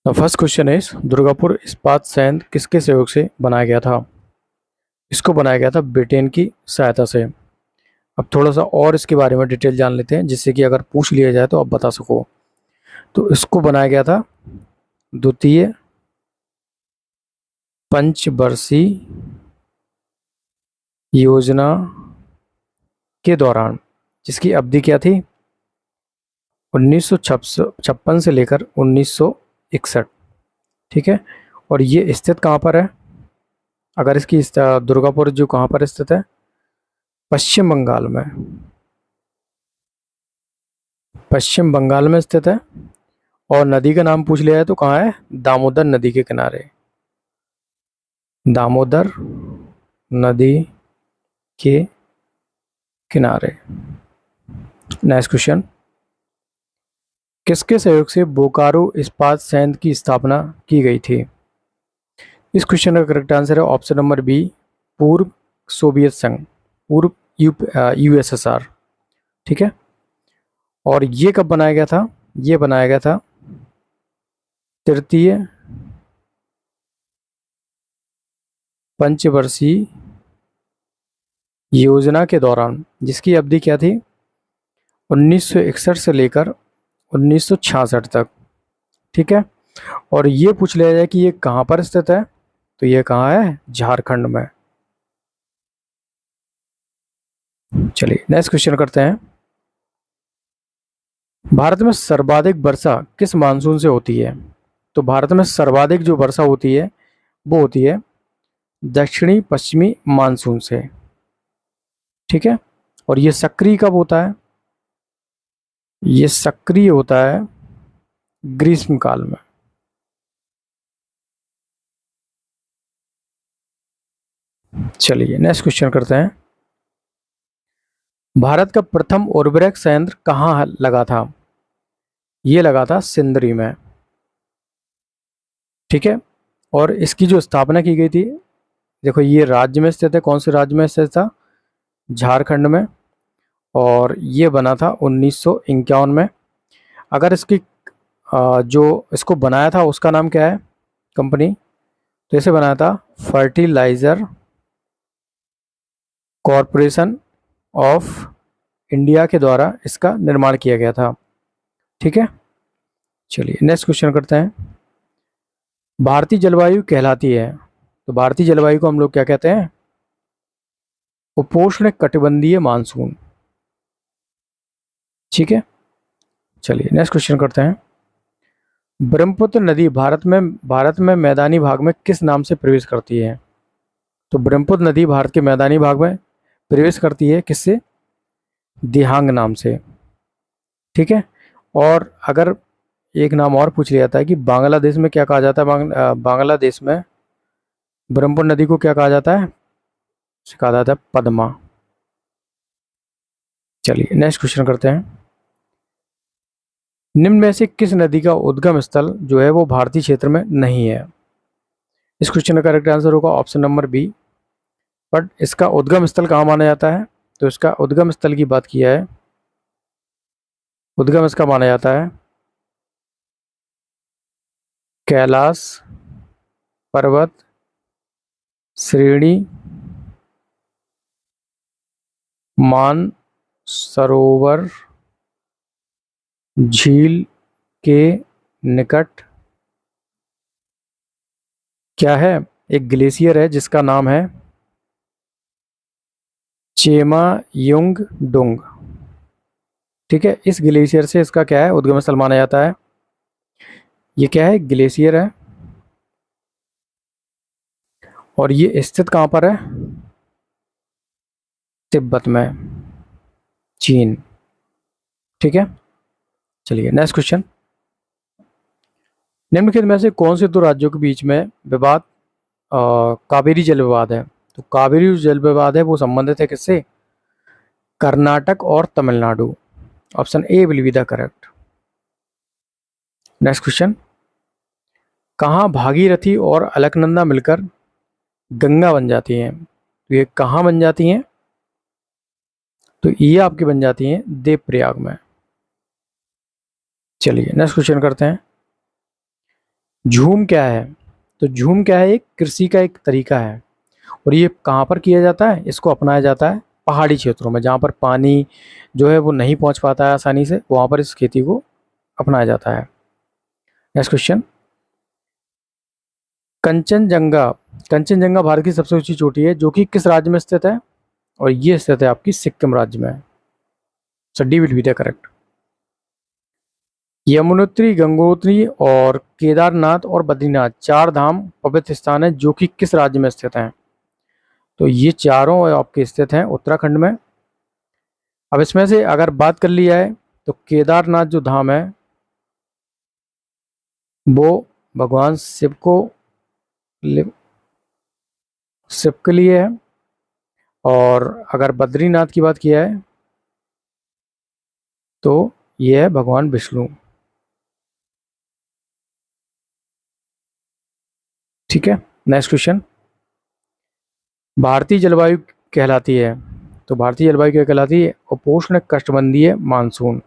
The first question is Durgapur इस्पात संयंत्र किसके सहयोग से बनाया गया था। इसको बनाया गया था ब्रिटेन की सहायता से। अब थोड़ा सा और इसके बारे में डिटेल जान लेते हैं जिससे कि अगर पूछ लिया जाए तो आप बता सको। तो इसको बनाया गया था द्वितीय पंचवर्षीय योजना के दौरान, जिसकी अवधि क्या थी 1956 से लेकर 1961। ठीक है। और ये स्थित कहाँ पर है, अगर इसकी दुर्गापुर जो कहाँ पर स्थित है, पश्चिम बंगाल में। पश्चिम बंगाल में स्थित है। और नदी का नाम पूछ लिया है तो कहाँ है, दामोदर नदी के किनारे। दामोदर नदी के किनारे। नेक्स्ट क्वेश्चन, किसके सहयोग से बोकारो इस्पात संयंत्र की स्थापना की गई थी। इस क्वेश्चन का करेक्ट आंसर है ऑप्शन नंबर बी, पूर्व सोवियत संघ, पूर्व यूएसएसआर। ठीक है। और ये कब बनाया गया था, ये बनाया गया था तृतीय पंचवर्षीय योजना के दौरान, जिसकी अवधि क्या थी 1961 से लेकर 1966 तक। ठीक है। और ये पूछ लिया जाए कि ये कहाँ पर स्थित है, तो ये कहाँ है, झारखंड में। चलिए नेक्स्ट क्वेश्चन करते हैं। भारत में सर्वाधिक वर्षा किस मानसून से होती है। तो भारत में सर्वाधिक जो वर्षा होती है वो होती है दक्षिणी पश्चिमी मानसून से। ठीक है। और ये सक्रिय कब होता है, ये सक्रिय होता है ग्रीष्म काल में। चलिए नेक्स्ट क्वेश्चन करते हैं। भारत का प्रथम उर्वरक संयंत्र कहाँ लगा था, ये लगा था सिंदरी में। ठीक है। और इसकी जो स्थापना की गई थी, देखो ये राज्य में स्थित है, कौन से राज्य में स्थित था, झारखंड में। और ये बना था 1951 में। अगर इसकी जो इसको बनाया था उसका नाम क्या है, कंपनी, तो इसे बनाया था फर्टिलाइजर कॉरपोरेशन ऑफ इंडिया के द्वारा इसका निर्माण किया गया था। ठीक है। चलिए नेक्स्ट क्वेश्चन करते हैं। भारतीय जलवायु कहलाती है, तो भारतीय जलवायु को हम लोग क्या कहते हैं, उपोष्ण कटिबंधीय मानसून। ठीक है। चलिए नेक्स्ट क्वेश्चन करते हैं। ब्रह्मपुत्र नदी भारत में मैदानी भाग में किस नाम से प्रवेश करती है। तो ब्रह्मपुत्र नदी भारत के मैदानी भाग में प्रवेश करती है किससे, दिहांग नाम से। ठीक है। और अगर एक नाम और पूछ लिया जाता है कि बांग्लादेश में क्या कहा जाता है, बांग्लादेश में ब्रह्मपुत्र नदी को क्या कहा जाता है, इसे कहा जाता है पद्मा। चलिए नेक्स्ट क्वेश्चन करते हैं। निम्न में से किस नदी का उद्गम स्थल जो है वो भारतीय क्षेत्र में नहीं है। इस क्वेश्चन का करेक्ट आंसर होगा ऑप्शन नंबर बी। बट इसका उद्गम स्थल कहाँ माना जाता है, तो इसका उद्गम स्थल की बात किया है, उद्गम इसका माना जाता है कैलाश पर्वत श्रेणी मानसरोवर झील के निकट। क्या है, एक ग्लेशियर है जिसका नाम है चेमायुंग डोंग। ठीक है। इस ग्लेशियर से इसका क्या है, उद्गम स्थल माना जाता है। ये क्या है, ग्लेशियर है। और ये स्थित कहाँ पर है, तिब्बत में, चीन। ठीक है। चलिए नेक्स्ट क्वेश्चन। निम्नलिखित में से कौन से दो राज्यों के बीच में विवाद कावेरी जल विवाद है। तो कावेरी जो जल विवाद है वो संबंधित है किससे, कर्नाटक और Tamil Nadu. Option A will be the correct. Next question, कहाँ भागीरथी और अलकनंदा मिलकर गंगा बन जाती हैं। तो ये कहाँ बन जाती हैं, तो ये आपकी बन जाती हैं देवप्रयाग में। चलिए नेक्स्ट क्वेश्चन करते हैं। झूम क्या है? तो झूम क्या है? एक कृषि का एक तरीका है, और ये कहाँ पर किया जाता है? इसको अपनाया जाता है पहाड़ी क्षेत्रों में, जहाँ पर पानी जो है वो नहीं पहुँच पाता है आसानी से, वहाँ पर इस खेती को अपनाया जाता है। Next question, Kanchenjunga. कंचनजंगा भारत की सबसे ऊंची चोटी है जो कि किस राज्य में स्थित है? और ये स्थित है आपकी सिक्किम राज्य में। So D will be the correct. Yamunotri, Gangotri और केदारनाथ और बद्रीनाथ चार धाम पवित्र स्थान है जो कि किस राज्य में स्थित हैं? तो ये चारों आपके स्थित हैं उत्तराखंड में। अब इसमें से अगर बात कर ली जाए तो केदारनाथ जो धाम है वो भगवान शिव के लिए है, और अगर बद्रीनाथ की बात किया है तो ये है भगवान विष्णु। ठीक है। नेक्स्ट क्वेश्चन, भारतीय जलवायु कहलाती है, तो भारतीय जलवायु क्या कहलाती है? उपोष्ण कटिबंधीय मानसून।